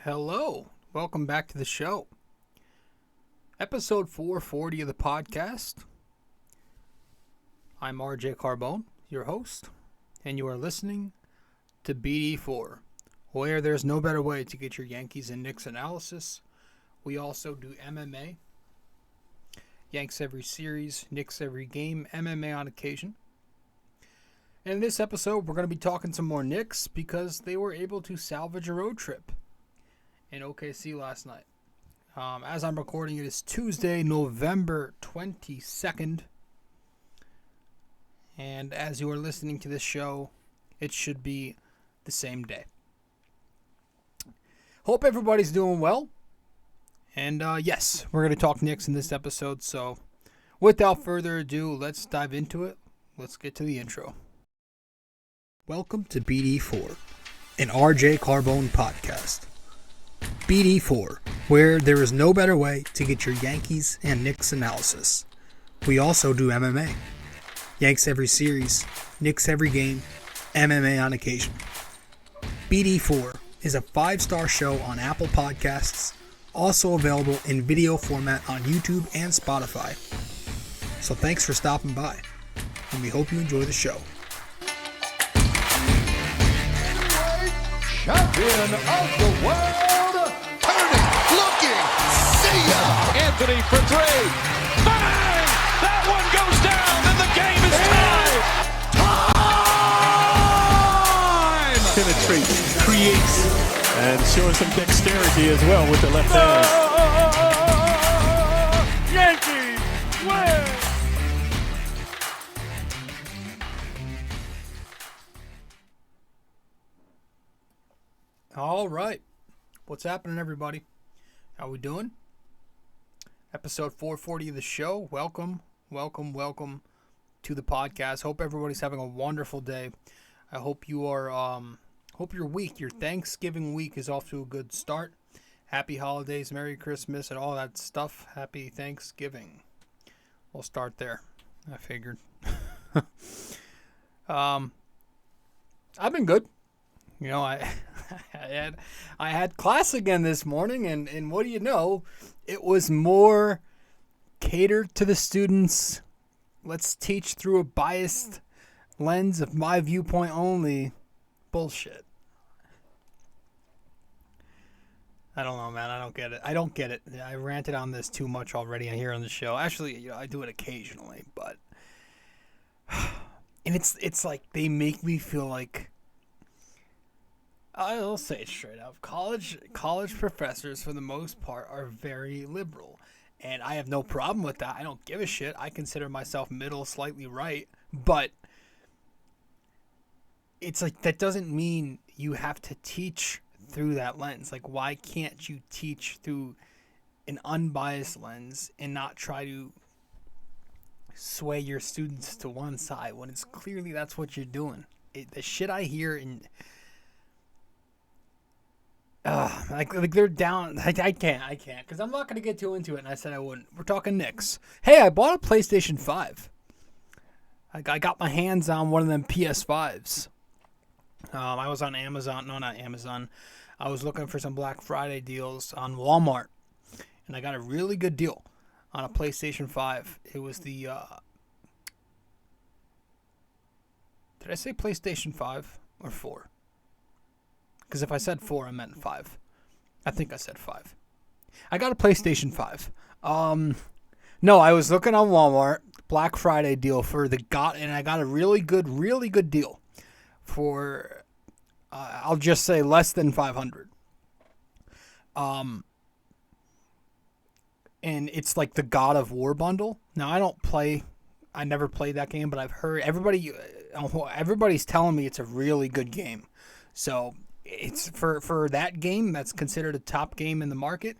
Hello, welcome back to the show. Episode 440 of the podcast. I'm RJ Carbone, your host, and you are listening to BD4, where there's no better way to get your Yankees and Knicks analysis. We also do MMA. Yanks every series, Knicks every game, MMA on occasion. And in this episode, we're going to be talking some more Knicks because they were able to salvage a road trip in OKC last night. As I'm recording, it is Tuesday, November 22nd. And as you are listening to this show, it should be the same day. Hope everybody's doing well. And yes, we're going to talk Knicks in this episode. So without further ado, let's dive into it. Let's get to the intro. Welcome to BD4, an RJ Carbone podcast. BD4, where there is no better way to get your Yankees and Knicks analysis. We also do MMA. Yanks every series, Knicks every game, MMA on occasion. BD4 is a 5-star show on Apple Podcasts, also available in video format on YouTube and Spotify. So thanks for stopping by, and we hope you enjoy the show. Champion of the world! Anthony for three. Bang! That one goes down, and the game is tied. Time! Penetrates, creates, and showing some dexterity as well with the left hand. Yankees win! All right. What's happening, everybody? How we doing? Episode 440 of the show. Welcome to the podcast. Hope everybody's having a wonderful day. I hope you are, hope your week, your Thanksgiving week is off to a good start. Happy holidays, Merry Christmas, and all that stuff. Happy Thanksgiving. We'll start there. I figured. I've been good. You know, I had class again this morning, and what do you know? It was more catered to the students. Let's teach through a biased lens of my viewpoint only. Bullshit. I don't know, man. I don't get it. I ranted on this too much already here on the show. Actually, I do it occasionally, but and it's like they make me feel like, I'll say it straight up. College professors, for the most part, are very liberal. And I have no problem with that. I don't give a shit. I consider myself middle, slightly right. But it's like, that doesn't mean you have to teach through that lens. Like, why can't you teach through an unbiased lens and not try to sway your students to one side when it's clearly that's what you're doing? The shit I hear in... like they're down. I can't, because I'm not going to get too into it, and I said I wouldn't. We're talking Knicks. Hey, I bought a PlayStation 5. I got my hands on one of them PS5s. I was on Amazon. No, not Amazon. I was looking for some Black Friday deals on Walmart, and I got a really good deal on a PlayStation 5. It was the... Did I say PlayStation 5 or 4? Because if I said 4, I meant 5. I think I said 5. I got a PlayStation 5. No, I was looking on Walmart, Black Friday deal for the and I got a really good deal for, I'll just say less than $500. And it's like the God of War bundle. Now, I never played that game, but I've heard everybody's telling me it's a really good game. So it's for that game that's considered a top game in the market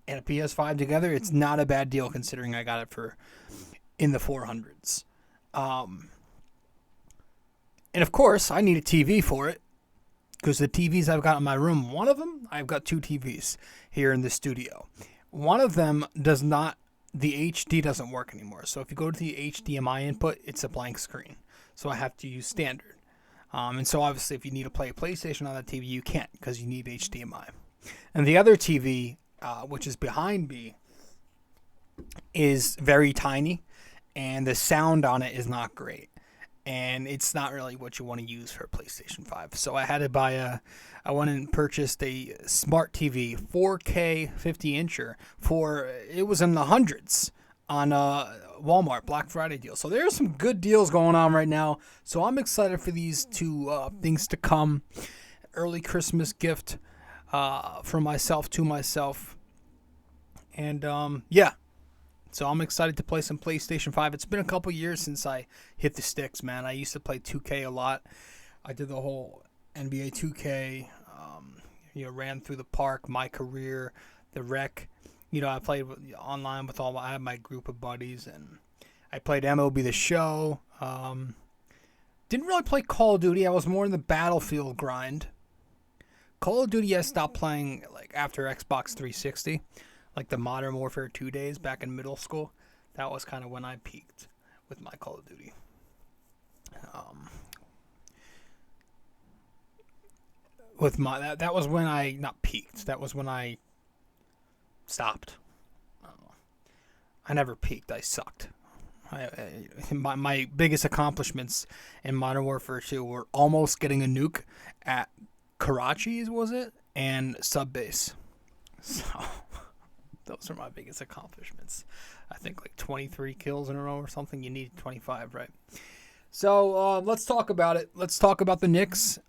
and a PS5 together. It's not a bad deal considering I got it for in the 400s. And of course, I need a TV for it because the TVs I've got in my room, one of them, I've got 2 TVs here in the studio. One of them does not, the HD doesn't work anymore. So if you go to the HDMI input, it's a blank screen. So I have to use standard. And so obviously if you need to play a PlayStation on that TV, you can't because you need HDMI. And the other TV, which is behind me, is very tiny, and the sound on it is not great. And it's not really what you want to use for a PlayStation 5. So I had to I went and purchased a smart TV, 4K 50-incher, it was in the hundreds on Walmart Black Friday deal. So there's some good deals going on right now. So I'm excited for these two things to come. Early Christmas gift from myself to myself. And yeah. So I'm excited to play some PlayStation 5. It's been a couple years since I hit the sticks, man. I used to play 2K a lot. I did the whole NBA 2K, ran through the park, my career, the rec. I played online with I had my group of buddies, and I played MLB The Show. Didn't really play Call of Duty. I was more in the Battlefield grind. Call of Duty I stopped playing after Xbox 360. Like the Modern Warfare 2 days back in middle school. That was kind of when I peaked with my Call of Duty. That was when I not peaked. That was when I stopped. I never peaked. I sucked. My biggest accomplishments in Modern Warfare 2 were almost getting a nuke at Karachi, was it? And sub base. So those are my biggest accomplishments. I think 23 kills in a row or something. You need 25, right? So let's talk about it. Let's talk about the Knicks.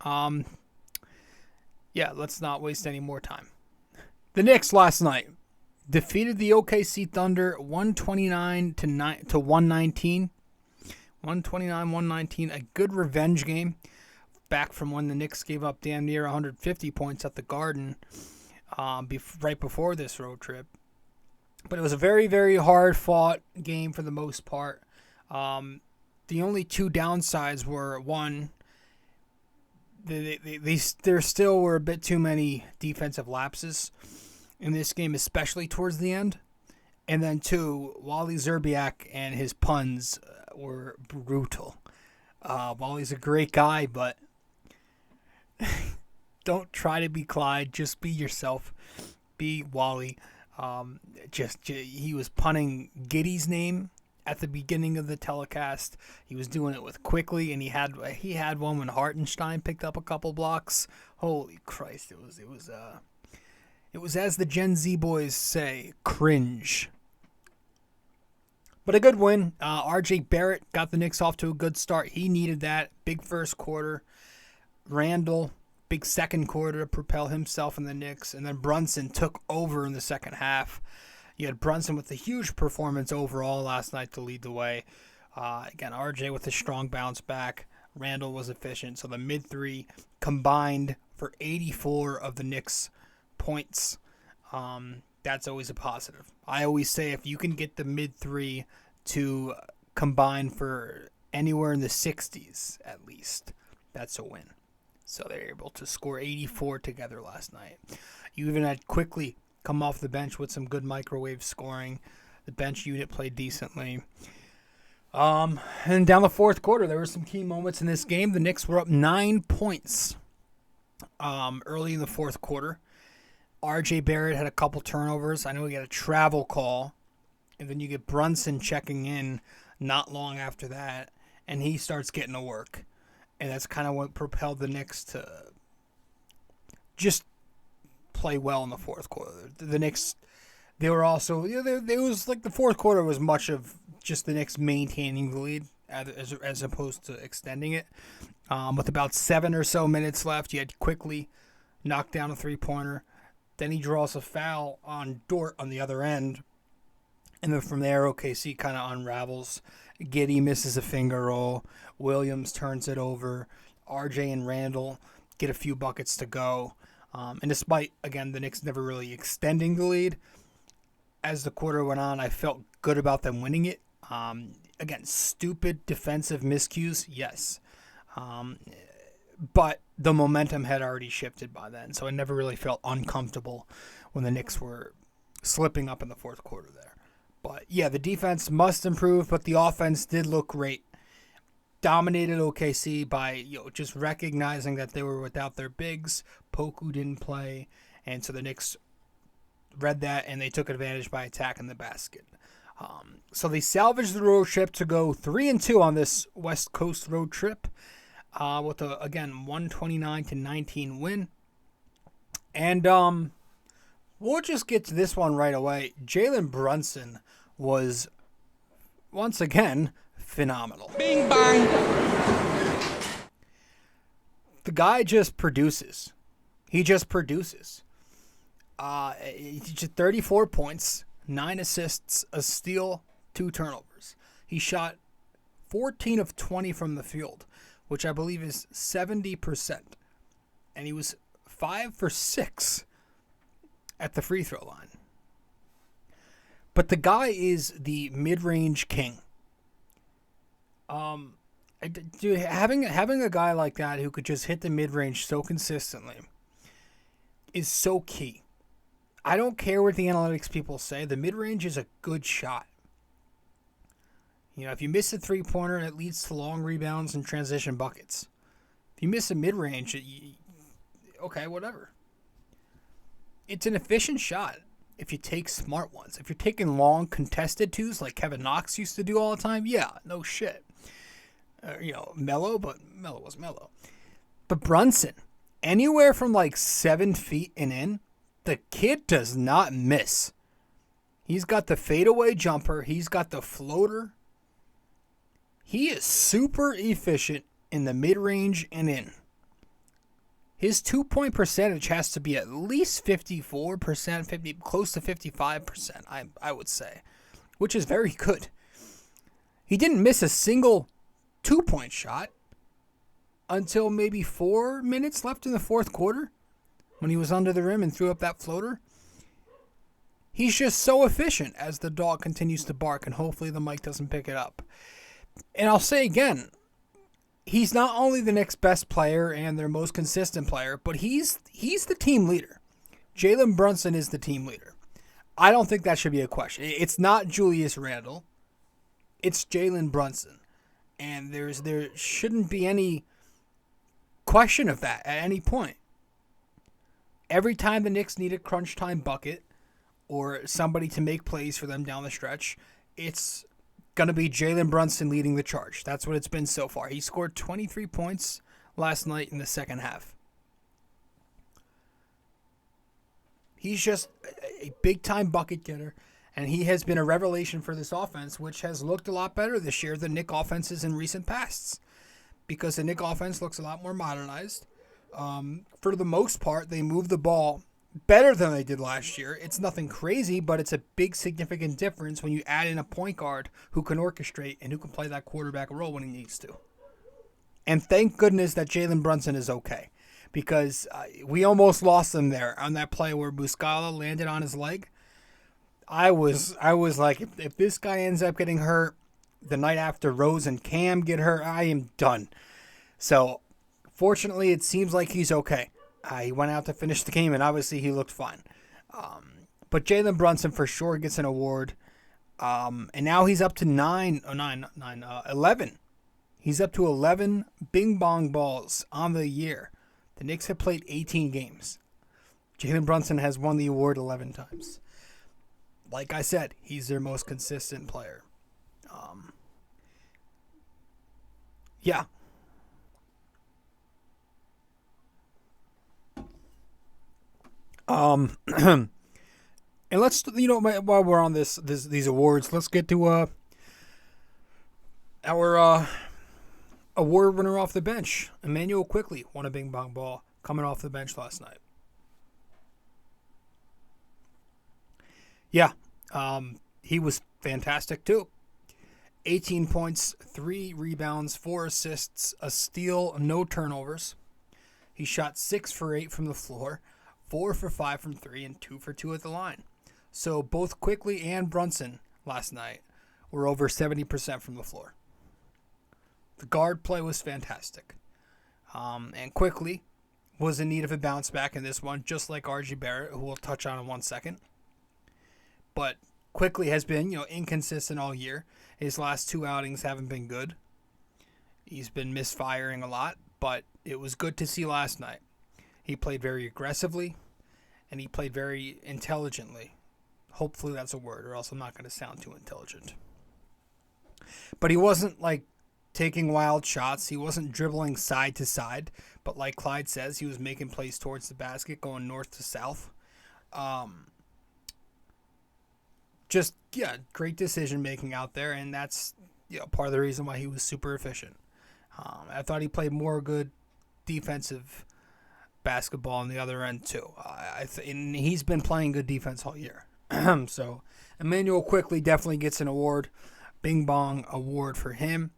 Let's not waste any more time. The Knicks last night defeated the OKC Thunder 129 to 119. 129-119. A good revenge game. Back from when the Knicks gave up damn near 150 points at the Garden right before this road trip. But it was a very, very hard-fought game for the most part. The only two downsides were, one, there still were a bit too many defensive lapses in this game, especially towards the end. And then, two, Wally Szczerbiak and his puns were brutal. Wally's a great guy, but don't try to be Clyde. Just be yourself. Be Wally. He was punning Giddey's name at the beginning of the telecast. He was doing it with Quickley, and he had one when Hartenstein picked up a couple blocks. Holy Christ! It was as the Gen Z boys say, cringe. But a good win. RJ Barrett got the Knicks off to a good start. He needed that. Big first quarter. Randle, big second quarter to propel himself in the Knicks. And then Brunson took over in the second half. You had Brunson with a huge performance overall last night to lead the way. Again, RJ with a strong bounce back. Randle was efficient. So the mid-three combined for 84 of the Knicks' points. That's always a positive. I always say if you can get the mid-three to combine for anywhere in the 60s at least, that's a win. So they're able to score 84 together last night. You even had Quickley come off the bench with some good microwave scoring. The bench unit played decently. And down the fourth quarter, there were some key moments in this game. The Knicks were up 9 points early in the fourth quarter. RJ Barrett had a couple turnovers. I know he had a travel call. And then you get Brunson checking in not long after that. And he starts getting to work. And that's kind of what propelled the Knicks to just play well in the fourth quarter. The Knicks, they were also, it was like the fourth quarter was much of just the Knicks maintaining the lead as opposed to extending it. With about 7 or so minutes left, you had Quickley knock down a three-pointer. Then he draws a foul on Dort on the other end. And then from there, OKC kind of unravels. Giddey misses a finger roll. Williams turns it over. RJ and Randle get a few buckets to go. And despite, again, the Knicks never really extending the lead, as the quarter went on, I felt good about them winning it. Again, stupid defensive miscues, yes. But the momentum had already shifted by then, so I never really felt uncomfortable when the Knicks were slipping up in the fourth quarter there. But, yeah, the defense must improve, but the offense did look great. Dominated OKC by just recognizing that they were without their bigs. Poku didn't play, And so the Knicks read that, and they took advantage by attacking the basket. So they salvaged the road trip to go 3-2 on this West Coast road trip with a, again, 129-19 win. And we'll just get to this one right away. Jalen Brunson was, once again, phenomenal. Bing bang. The guy just produces. He just produces. 34 points, 9 assists, a steal, 2 turnovers. He shot 14 of 20 from the field, which I believe is 70%. And he was 5 for 6 at the free throw line. But the guy is the mid-range king. Dude, having a guy like that who could just hit the mid-range so consistently is so key. I don't care what the analytics people say. The mid-range is a good shot. You know, if you miss a three-pointer, it leads to long rebounds and transition buckets. If you miss a mid-range, okay, whatever. It's an efficient shot if you take smart ones. If you're taking long contested twos like Kevin Knox used to do all the time, yeah, no shit. Mellow, but Mellow was Mellow. But Brunson, anywhere from like 7 feet and in, the kid does not miss. He's got the fadeaway jumper. He's got the floater. He is super efficient in the mid-range and in. His 2-point percentage has to be at least 54%, close to 55%, I would say, which is very good. He didn't miss a single 2-point shot until maybe 4 minutes left in the fourth quarter when he was under the rim and threw up that floater. He's just so efficient as the dog continues to bark, and hopefully the mic doesn't pick it up. And I'll say again, he's not only the Knicks' best player and their most consistent player, but he's the team leader. Jalen Brunson is the team leader. I don't think that should be a question. It's not Julius Randle. It's Jalen Brunson. And there shouldn't be any question of that at any point. Every time the Knicks need a crunch time bucket or somebody to make plays for them down the stretch, it's going to be Jalen Brunson leading the charge. That's what it's been so far. He scored 23 points last night in the second half. He's just a big-time bucket getter, and he has been a revelation for this offense, which has looked a lot better this year than Knick offenses in recent pasts, because the Knick offense looks a lot more modernized. For the most part, they move the ball better than they did last year. It's nothing crazy, but it's a big significant difference when you add in a point guard who can orchestrate and who can play that quarterback role when he needs to. And thank goodness that Jalen Brunson is okay, because we almost lost him there on that play where Muscala landed on his leg. I was like, if this guy ends up getting hurt the night after Rose and Cam get hurt, I am done. So fortunately, it seems like he's okay. He went out to finish the game, and obviously he looked fine. But Jalen Brunson for sure gets an award. And now he's up to 11. He's up to 11 Bing Bong balls on the year. The Knicks have played 18 games. Jalen Brunson has won the award 11 times. Like I said, he's their most consistent player. Yeah. And let's, while we're on these awards, let's get to our award winner off the bench. Immanuel Quickley won a Bing Bong ball coming off the bench last night. Yeah, he was fantastic too. 18 points, 3 rebounds, 4 assists, a steal, no turnovers. He shot 6 for 8 from the floor, 4 for 5 from 3, and 2 for 2 at the line. So both Quickley and Brunson last night were over 70% from the floor. The guard play was fantastic. And Quickley was in need of a bounce back in this one, just like RG Barrett, who we'll touch on in 1 second. But Quickley has been, inconsistent all year. His last 2 outings haven't been good. He's been misfiring a lot, but it was good to see last night. He played very aggressively, and he played very intelligently. Hopefully that's a word, or else I'm not going to sound too intelligent. But he wasn't like taking wild shots. He wasn't dribbling side to side. But like Clyde says, he was making plays towards the basket, going north to south. Great decision making out there, and that's part of the reason why he was super efficient. I thought he played more good defensive basketball on the other end too. And he's been playing good defense all year. So Immanuel Quickley definitely gets an award. Bing Bong award for him.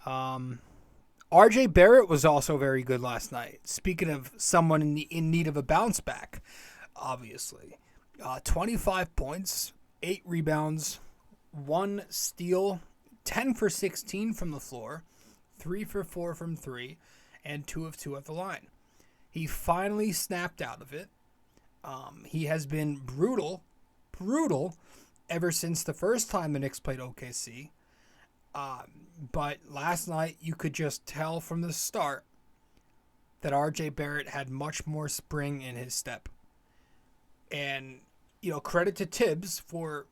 RJ Barrett was also very good last night. Speaking of someone in need of a bounce back, obviously. 25 points, 8 rebounds, 1 steal, 10 for 16 from the floor, 3 for 4 from 3, and 2 of 2 at the line. He finally snapped out of it. He has been brutal ever since the first time the Knicks played OKC. But last night, you could just tell from the start that RJ Barrett had much more spring in his step. And, credit to Tibbs for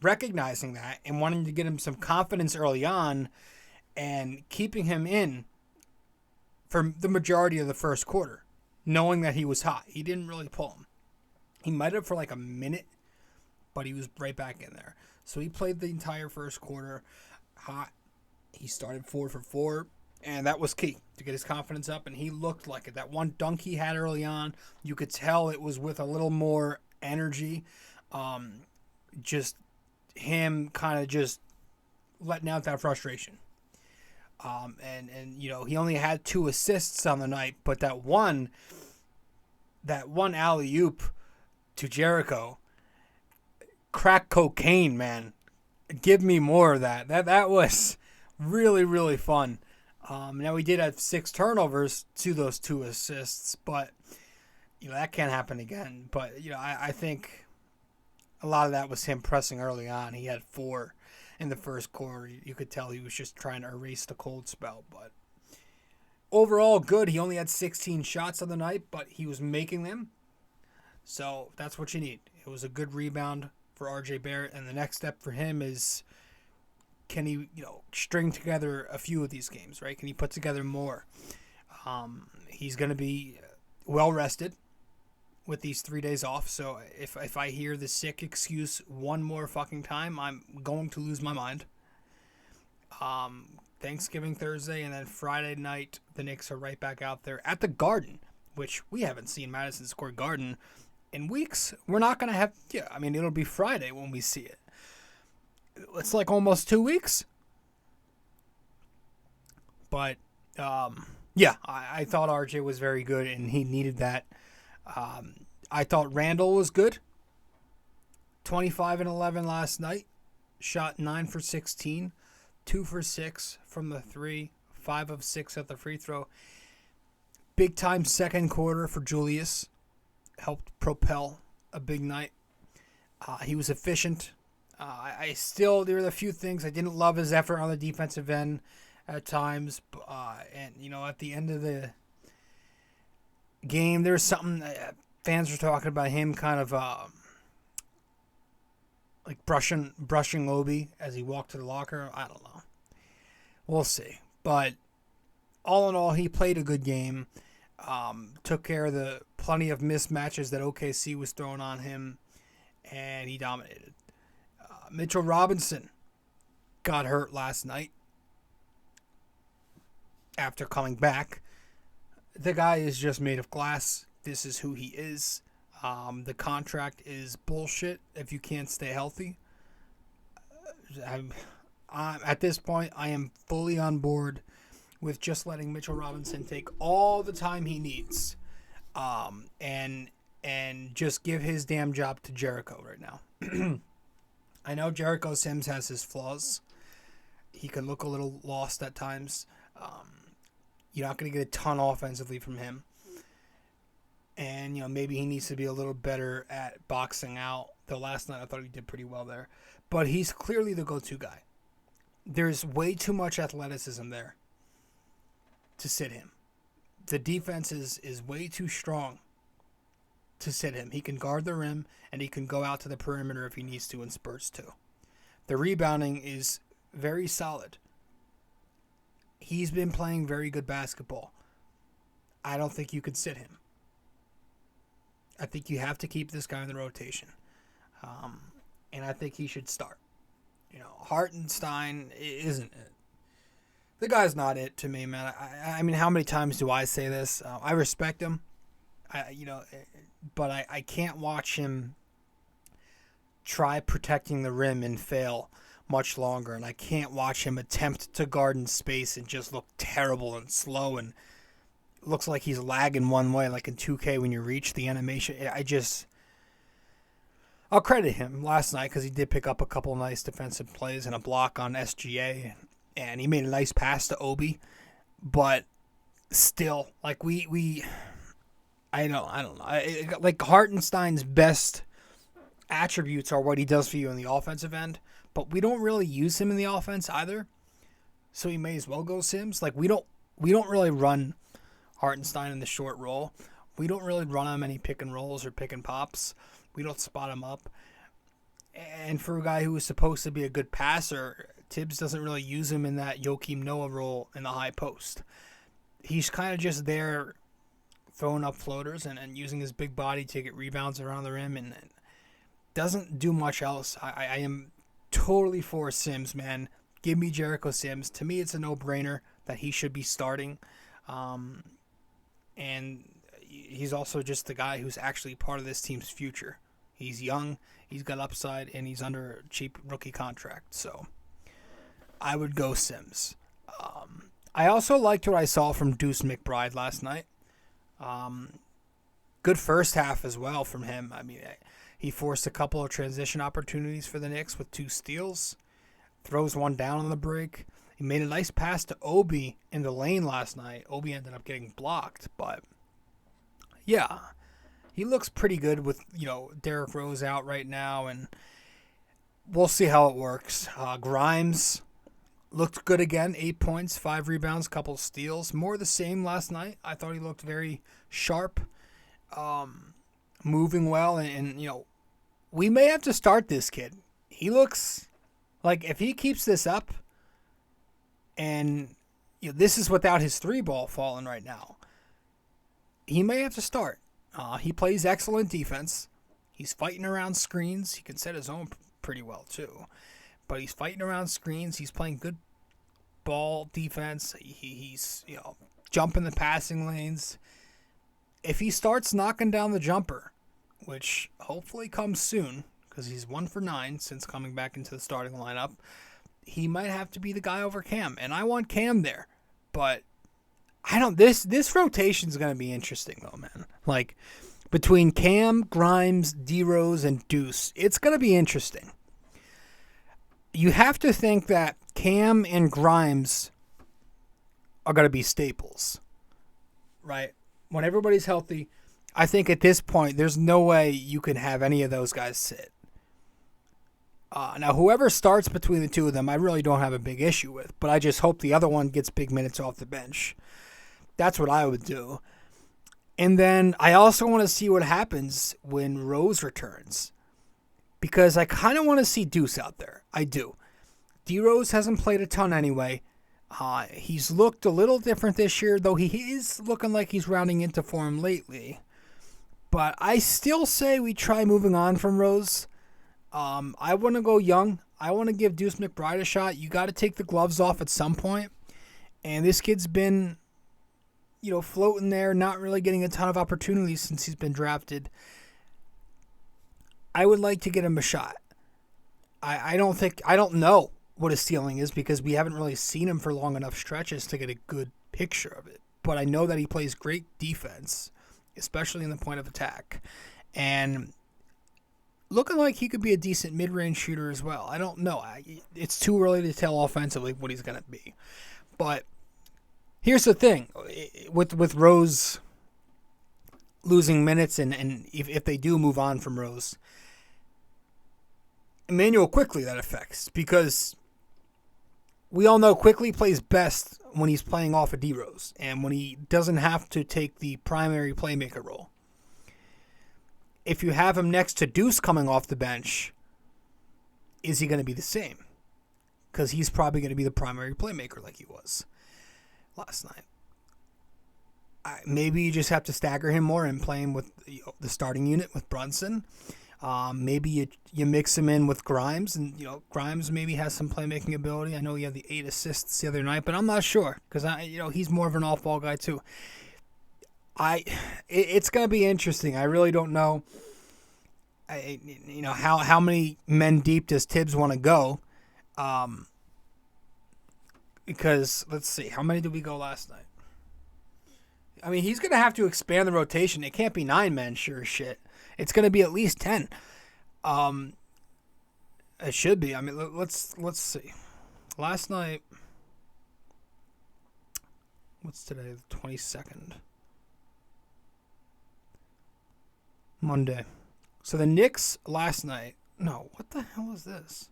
recognizing that and wanting to get him some confidence early on and keeping him in for the majority of the first quarter, knowing that he was hot. He didn't really pull him. He might have for like a minute, but he was right back in there. So he played the entire first quarter hot. He started 4 for 4, and that was key to get his confidence up, and he looked like it. That one dunk he had early on, you could tell it was with a little more energy. Just him kind of just letting out that frustration. He only had 2 assists on the night, but that one alley-oop to Jericho, crack cocaine, man. Give me more of that. That was really, really fun. Now, we did have 6 turnovers to those 2 assists, but, that can't happen again. But, I think a lot of that was him pressing early on. He had 4 in the first quarter. You could tell he was just trying to erase the cold spell. But overall, good. He only had 16 shots on the night, but he was making them. So that's what you need. It was a good rebound for RJ Barrett, and the next step for him is, can he, string together a few of these games, right? Can he put together more? He's going to be well rested with these 3 days off, so if I hear the sick excuse one more fucking time, I'm going to lose my mind. Thanksgiving Thursday, and then Friday night, the Knicks are right back out there at the Garden, which we haven't seen Madison Square Garden in weeks. We're not going to have, it'll be Friday when we see it. It's like almost 2 weeks. But, I thought RJ was very good, and he needed that. I thought Randle was good. 25 and 11 last night. Shot 9 for 16. 2 for 6 from the 3. 5 of 6 at the free throw. Big time second quarter for Julius. Helped propel a big night. He was efficient. There were a few things. I didn't love his effort on the defensive end at times. At the end of the game, there's something fans were talking about him kind of like brushing Obi as he walked to the locker. I don't know. We'll see. But all in all, he played a good game. Took care of the plenty of mismatches that OKC was throwing on him, and he dominated. Mitchell Robinson got hurt last night after coming back. The guy is just made of glass. This is who he is. The contract is bullshit if you can't stay healthy. At this point, I am fully on board with just letting Mitchell Robinson take all the time he needs, and just give his damn job to Jericho right now. I know Jericho Sims has his flaws. He can look a little lost at times. You're not going to get a ton offensively from him. And, maybe he needs to be a little better at boxing out. Though last night I thought he did pretty well there. But he's clearly the go-to guy. There's way too much athleticism there to sit him. The defense is way too strong to sit him. He can guard the rim, and he can go out to the perimeter if he needs to in spurts too. The rebounding is very solid. He's been playing very good basketball. I don't think you could sit him. I think you have to keep this guy in the rotation. And I think he should start. Hartenstein isn't it. The guy's not it to me, man. I mean, how many times do I say this? I respect him. But I can't watch him try protecting the rim and fail much longer. And I can't watch him attempt to guard in space and just look terrible and slow and looks like he's lagging one way, like in 2K when you reach the animation. I'll credit him last night because he did pick up a couple of nice defensive plays and a block on SGA, and he made a nice pass to Obi. But still, like I don't know. Like Hartenstein's best attributes are what he does for you in the offensive end, but we don't really use him in the offense either. So he may as well go Sims. Like we don't really run Hartenstein in the short roll. We don't really run him any pick and rolls or pick and pops. We don't spot him up. And for a guy who is supposed to be a good passer, Tibbs doesn't really use him in that Joakim Noah role in the high post. He's kind of just there throwing up floaters and using his big body to get rebounds around the rim and doesn't do much else. I am totally for Sims, man. Give me Jericho Sims. To me, it's a no-brainer that he should be starting. And he's also just the guy who's actually part of this team's future. He's young, he's got upside, and he's under a cheap rookie contract. So I would go Sims. I also liked what I saw from Deuce McBride last night. Good first half as well from him. I mean, he forced a couple of transition opportunities for the Knicks with 2 steals. Throws one down on the break. He made a nice pass to Obi in the lane last night. Obi ended up getting blocked, but yeah, he looks pretty good with, Derrick Rose out right now, and we'll see how it works. Grimes looked good again, 8 points, 5 rebounds, couple steals. More of the same last night. I thought he looked very sharp, moving well, and we may have to start this kid. He looks like if he keeps this up, and this is without his 3-ball falling right now, he may have to start. He plays excellent defense. He's fighting around screens. He can set his own pretty well too. But he's fighting around screens. He's playing good ball defense. He's jumping the passing lanes. If he starts knocking down the jumper, which hopefully comes soon because he's 1 for 9 since coming back into the starting lineup, he might have to be the guy over Cam. And I want Cam there. But this rotation's going to be interesting though, man. Like between Cam, Grimes, D-Rose, and Deuce, it's going to be interesting. You have to think that Cam and Grimes are going to be staples, right? When everybody's healthy, I think at this point, there's no way you can have any of those guys sit. Now, whoever starts between the two of them, I really don't have a big issue with, but I just hope the other one gets big minutes off the bench. That's what I would do. And then I also want to see what happens when Rose returns, because I kind of want to see Deuce out there. I do. D-Rose hasn't played a ton anyway. He's looked a little different this year, though he is looking like he's rounding into form lately. But I still say we try moving on from Rose. I want to go young. I want to give Deuce McBride a shot. You got to take the gloves off at some point. And this kid's been, floating there, not really getting a ton of opportunities since he's been drafted. I would like to get him a shot. I don't know what his ceiling is because we haven't really seen him for long enough stretches to get a good picture of it. But I know that he plays great defense, especially in the point of attack. And looking like he could be a decent mid-range shooter as well. I don't know. It's too early to tell offensively what he's going to be. But here's the thing. With Rose losing minutes, and if they do move on from Rose, Immanuel Quickley that affects. Because we all know Quickley plays best when he's playing off of D-Rose and when he doesn't have to take the primary playmaker role. if you have him next to Deuce coming off the bench, is he going to be the same? Because he's probably going to be the primary playmaker like he was last night. Maybe you just have to stagger him more and play him with the starting unit with Brunson. Maybe you mix him in with Grimes, and Grimes maybe has some playmaking ability. I know he had the 8 assists the other night, but I'm not sure because he's more of an off-ball guy too. It's gonna be interesting. I really don't know. How many men deep does Tibbs want to go? Because let's see, how many did we go last night? I mean, he's gonna have to expand the rotation. It can't be 9 men, sure as shit. It's gonna be at least 10. It should be. I mean, let's see. Last night, what's today? The 22nd. Monday. So the Knicks last night. No, what the hell is this?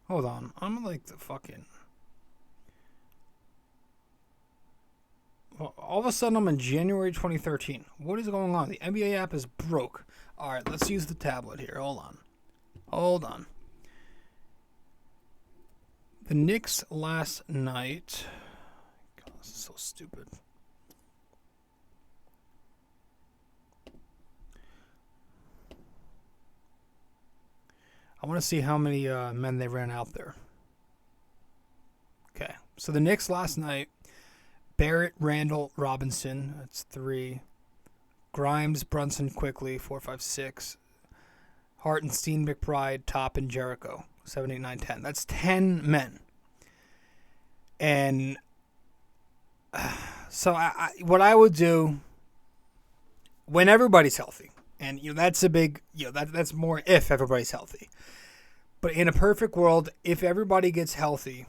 Hold on. I'm like the fucking. Well, all of a sudden I'm in January 2013. What is going on? The NBA app is broke. All right, let's use the tablet here. Hold on. The Knicks last night. God, this is so stupid. I want to see how many men they ran out there. Okay, so the Knicks last night, Barrett, Randle, Robinson, that's 3. Grimes, Brunson, Quickley, 4, 5, 6. Hartenstein, McBride, Top, and Jericho, 7, 8, 9, 10. That's 10 men. And so what I would do when everybody's healthy, and that's a big, that's more if everybody's healthy. But in a perfect world, if everybody gets healthy,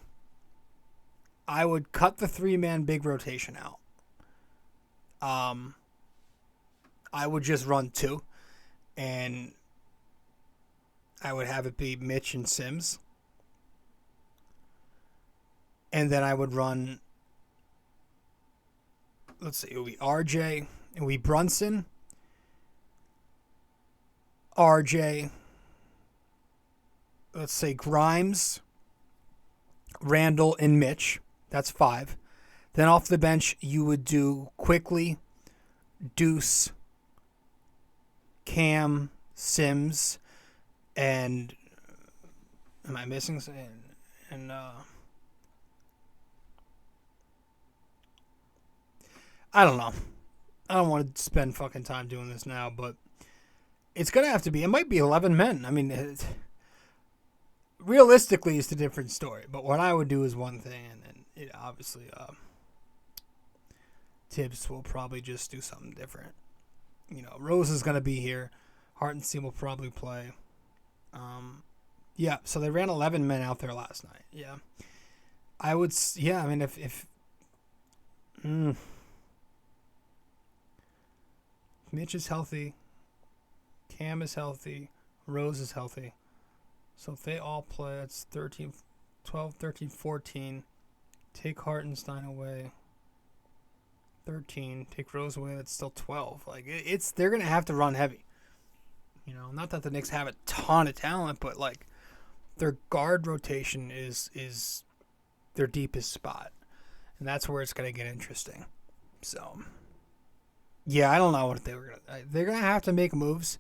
I would cut the 3-man big rotation out. I would just run 2, and I would have it be Mitch and Sims. And then I would run, let's see, it would be RJ, it would be Brunson, RJ, let's say Grimes, Randle, and Mitch. That's 5. Then off the bench, you would do Quickley, Deuce, Cam, Sims, and am I missing? And I don't know. I don't want to spend fucking time doing this now, but it's going to have to be. It might be 11 men. I mean, realistically, it's a different story. But what I would do is one thing, and then obviously Tibbs will probably just do something different. Rose is going to be here. Hartenstein will probably play. Yeah, so they ran 11 men out there last night. Yeah. I would, I mean, if Mitch is healthy, Cam is healthy, Rose is healthy. So if they all play, it's 12, 13, 14. Take Hartenstein away. 13. Take Rose away, that's still 12. Like, they're going to have to run heavy. Not that the Knicks have a ton of talent, but, like, their guard rotation is their deepest spot. And that's where it's going to get interesting. So, yeah, I don't know what they're going to have to make moves.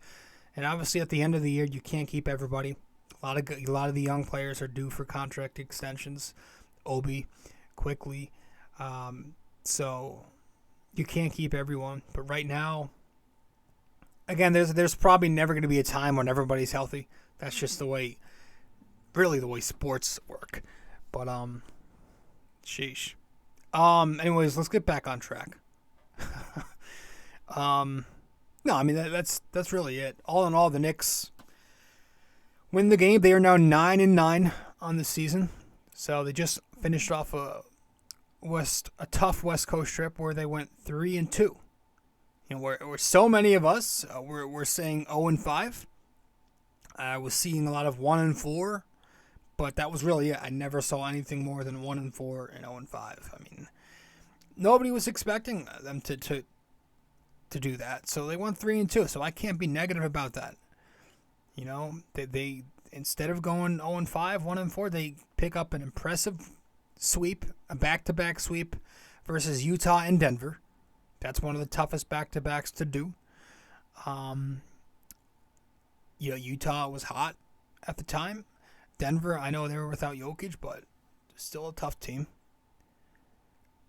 And obviously at the end of the year, you can't keep everybody. A lot of the young players are due for contract extensions. Obi, Quickley. So you can't keep everyone. But right now, again, there's probably never going to be a time when everybody's healthy. That's just the way sports work. But sheesh. Anyways, let's get back on track. No, I mean that's really it. All in all, the Knicks win the game. They are now 9-9 on the season. So they just finished off a tough West Coast trip where they went 3-2. Where so many of us were saying 0-5. I was seeing a lot of 1-4, but that was really it. I never saw anything more than 1-4 and 0-5. I mean, nobody was expecting them to to do that. So they went 3-2. So I can't be negative about that. You know, they instead of going 0-5, 1-4, they pick up an impressive sweep, a back-to-back sweep versus Utah and Denver. That's one of the toughest back-to-backs to do. Utah was hot at the time. Denver, I know they were without Jokic, but still a tough team.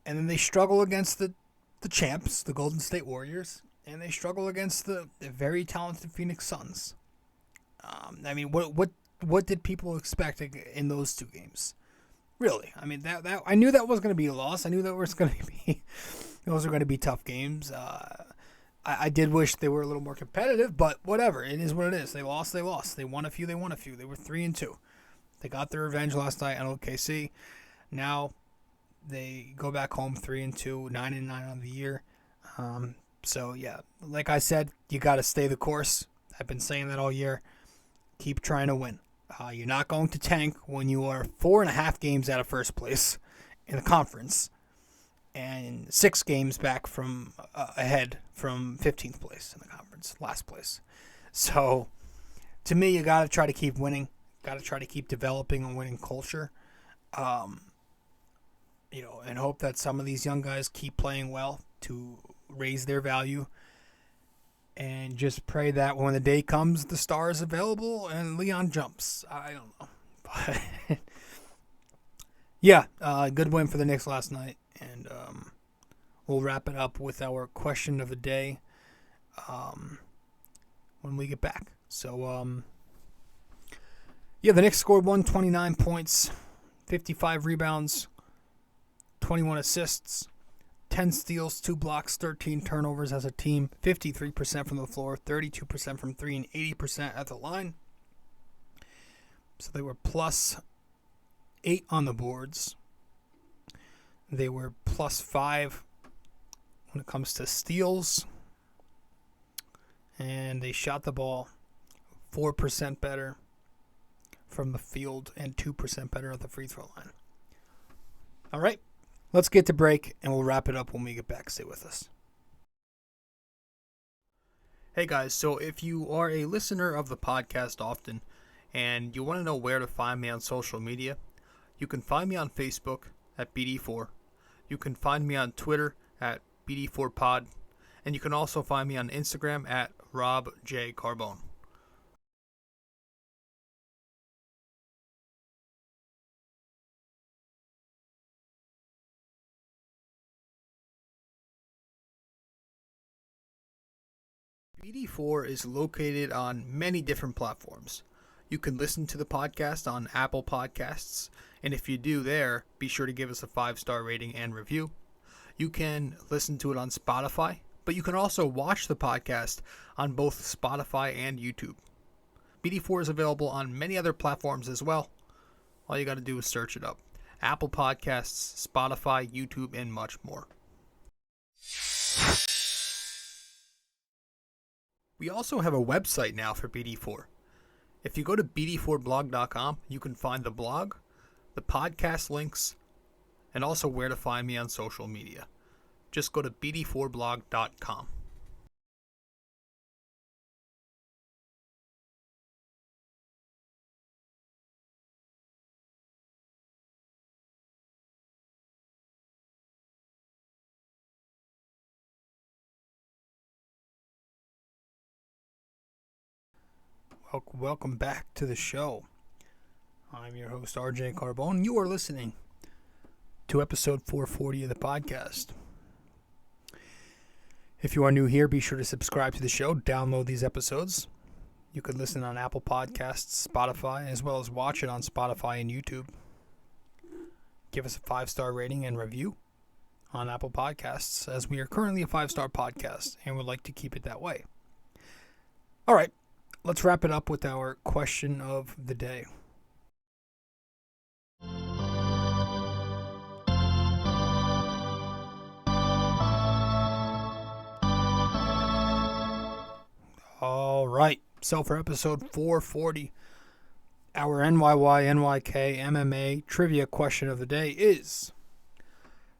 And then they struggle against the champs, the Golden State Warriors, and they struggle against the very talented Phoenix Suns. I mean, what did people expect in those two games? Really, I mean that I knew that was going to be a loss. I knew that was going to be those were going to be tough games. I did wish they were a little more competitive, but whatever. It is what it is. They lost. They lost. They won a few. They won a few. They were 3-2. They got their revenge last night on OKC. Now they go back home 3-2, 9-9 on the year. So yeah, like I said, you got to stay the course. I've been saying that all year. Keep trying to win. You're not going to tank when you are 4.5 games out of first place in the conference and 6 games back from ahead from 15th place in the conference, last place. So to me, you got to try to keep winning. Got to try to keep developing a winning culture. And hope that some of these young guys keep playing well to raise their value. And just pray that when the day comes, the star is available and Leon jumps. I don't know. But yeah, good win for the Knicks last night. And we'll wrap it up with our question of the day when we get back. So, the Knicks scored 129 points, 55 rebounds, 21 assists, 10 steals, 2 blocks, 13 turnovers as a team, 53% from the floor, 32% from 3, and 80% at the line. So they were plus 8 on the boards. They were plus 5 when it comes to steals. And they shot the ball 4% better from the field and 2% better at the free throw line. All right. Let's get to break, and we'll wrap it up when we get back. Stay with us. Hey, guys. So if you are a listener of the podcast often and you want to know where to find me on social media, you can find me on Facebook at BD4. You can find me on Twitter at BD4Pod. And you can also find me on Instagram at Rob J. Carbone. BD4 is located on many different platforms. You can listen to the podcast on Apple Podcasts, and if you do there, be sure to give us a 5-star rating and review. You can listen to it on Spotify, but you can also watch the podcast on both Spotify and YouTube. BD4 is available on many other platforms as well. All you got to do is search it up. Apple Podcasts, Spotify, YouTube, and much more. We also have a website now for BD4. If you go to bd4blog.com, you can find the blog, the podcast links, and also where to find me on social media. Just go to bd4blog.com. Welcome back to the show. I'm your host, RJ Carbone. You are listening to episode 440 of the podcast. If you are new here, be sure to subscribe to the show, download these episodes. You can listen on Apple Podcasts, Spotify, as well as watch it on Spotify and YouTube. Give us a 5-star rating and review on Apple Podcasts, as we are currently a 5-star podcast and would like to keep it that way. All right. Let's wrap it up with our question of the day. All right. So for episode 440, our NYY-NYK-MMA trivia question of the day is: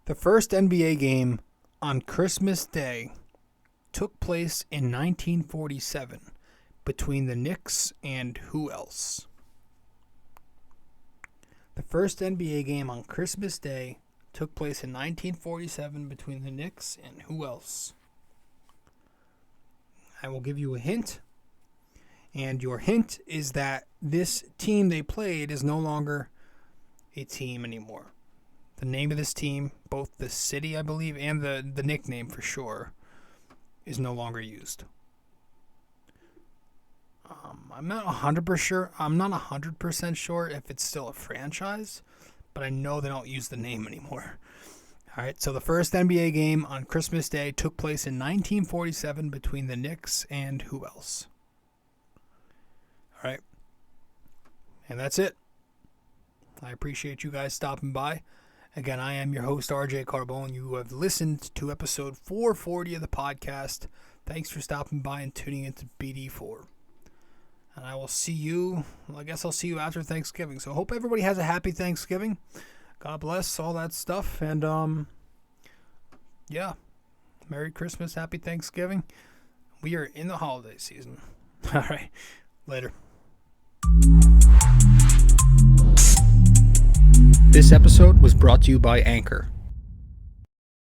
the first NBA game on Christmas Day took place in 1947 between the Knicks and who else? The first NBA game on Christmas Day took place in 1947 between the Knicks and who else? I will give you a hint. And your hint is that this team they played is no longer a team anymore. The name of this team, both the city, I believe, and the nickname for sure, is no longer used. I'm not 100% sure if it's still a franchise, but I know they don't use the name anymore. All right, so the first NBA game on Christmas Day took place in 1947 between the Knicks and who else? All right, and that's it. I appreciate you guys stopping by. Again, I am your host, RJ Carbone. You have listened to episode 440 of the podcast. Thanks for stopping by and tuning into BD4. And I will see you, I guess I'll see you after Thanksgiving. So I hope everybody has a happy Thanksgiving. God bless, all that stuff. And, yeah, Merry Christmas, Happy Thanksgiving. We are in the holiday season. All right, later. This episode was brought to you by Anchor.